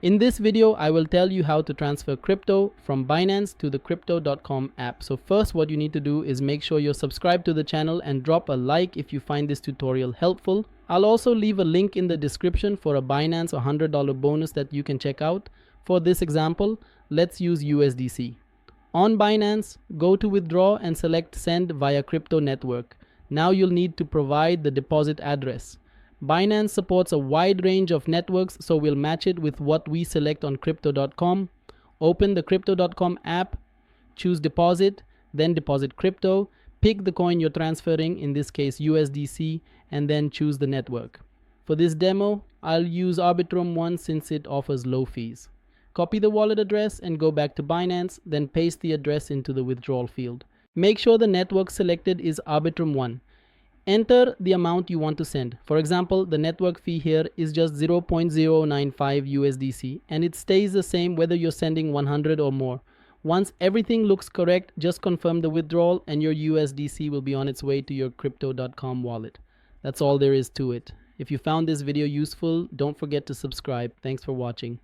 In this video, I will tell you how to transfer crypto from Binance to the Crypto.com app. So first, what you need to do is make sure you're subscribed to the channel and drop a like if you find this tutorial helpful. I'll also leave a link in the description for a Binance $100 bonus that you can check out. For this example, let's use USDC. On Binance, go to withdraw and select send via crypto network. Now you'll need to provide the deposit address. Binance supports a wide range of networks, so we'll match it with what we select on Crypto.com. Open the Crypto.com app, choose deposit, then deposit crypto, pick the coin you're transferring, in this case USDC, and then choose the network. For this demo, I'll use Arbitrum 1 since it offers low fees. Copy the wallet address and go back to Binance, then paste the address into the withdrawal field. Make sure the network selected is Arbitrum 1. Enter the amount you want to send. For example, the network fee here is just 0.095 USDC, and it stays the same whether you're sending 100 or more. Once everything looks correct, just confirm the withdrawal and your USDC will be on its way to your Crypto.com wallet. That's all there is to it. If you found this video useful, don't forget to subscribe. Thanks for watching.